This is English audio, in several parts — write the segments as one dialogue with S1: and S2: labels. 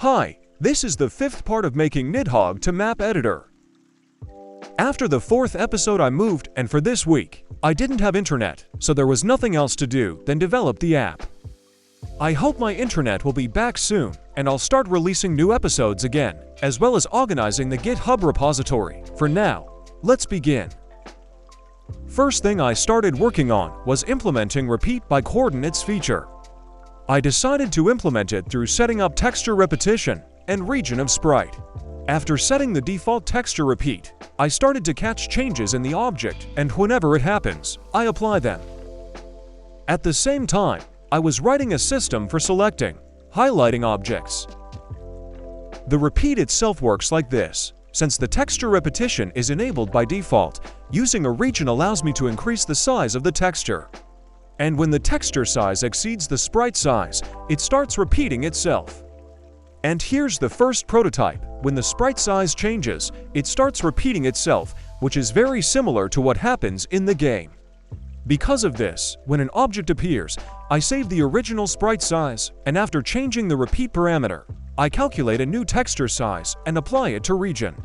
S1: Hi, this is the 5th part of making Nidhogg to map editor. After the 4th episode I moved, and for this week, I didn't have internet, so there was nothing else to do than develop the app. I hope my internet will be back soon, and I'll start releasing new episodes again, as well as organizing the GitHub repository. For now, let's begin. First thing I started working on was implementing repeat by coordinates feature. I decided to implement it through setting up texture repetition and region of sprite. After setting the default texture repeat, I started to catch changes in the object, and whenever it happens, I apply them. At the same time, I was writing a system for selecting, highlighting objects. The repeat itself works like this. Since the texture repetition is enabled by default, using a region allows me to increase the size of the texture. And when the texture size exceeds the sprite size, it starts repeating itself. And here's the first prototype. When the sprite size changes, it starts repeating itself, which is very similar to what happens in the game. Because of this, when an object appears, I save the original sprite size, and after changing the repeat parameter, I calculate a new texture size and apply it to region.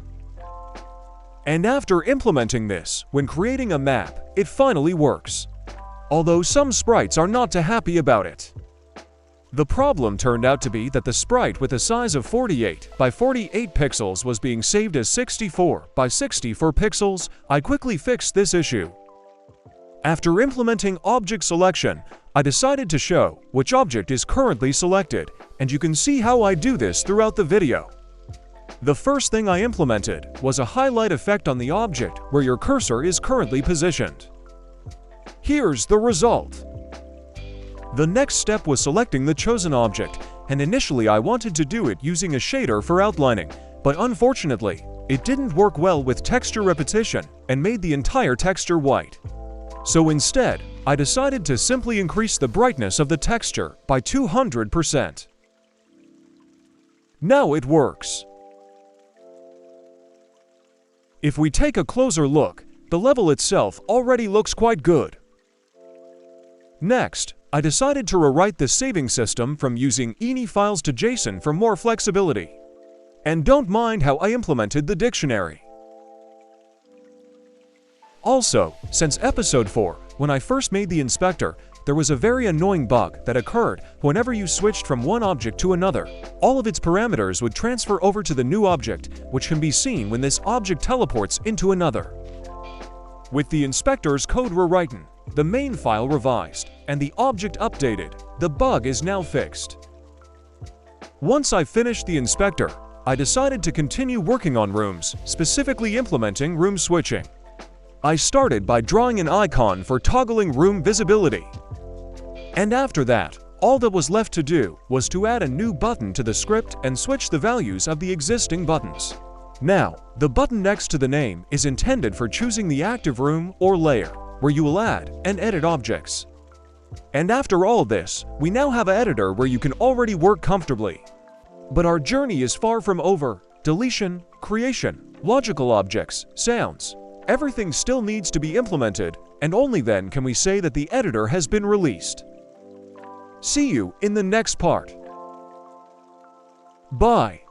S1: And after implementing this, when creating a map, it finally works. Although some sprites are not too happy about it. The problem turned out to be that the sprite with a size of 48 by 48 pixels was being saved as 64 by 64 pixels. I quickly fixed this issue. After implementing object selection, I decided to show which object is currently selected, and you can see how I do this throughout the video. The first thing I implemented was a highlight effect on the object where your cursor is currently positioned. Here's the result. The next step was selecting the chosen object, and initially I wanted to do it using a shader for outlining, but unfortunately, it didn't work well with texture repetition and made the entire texture white. So instead, I decided to simply increase the brightness of the texture by 200%. Now it works. If we take a closer look, the level itself already looks quite good. Next, I decided to rewrite the saving system from using ini files to JSON for more flexibility. And don't mind how I implemented the dictionary. Also, since episode 4, when I first made the inspector, there was a very annoying bug that occurred whenever you switched from one object to another. All of its parameters would transfer over to the new object, which can be seen when this object teleports into another. With the inspector's code rewritten, the main file revised, and the object updated, the bug is now fixed. Once I finished the inspector, I decided to continue working on rooms, specifically implementing room switching. I started by drawing an icon for toggling room visibility. And after that, all that was left to do was to add a new button to the script and switch the values of the existing buttons. Now, the button next to the name is intended for choosing the active room or layer, where you will add and edit objects. And after all this, we now have an editor where you can already work comfortably. But our journey is far from over. Deletion, creation, logical objects, sounds, everything still needs to be implemented, and only then can we say that the editor has been released. See you in the next part. Bye.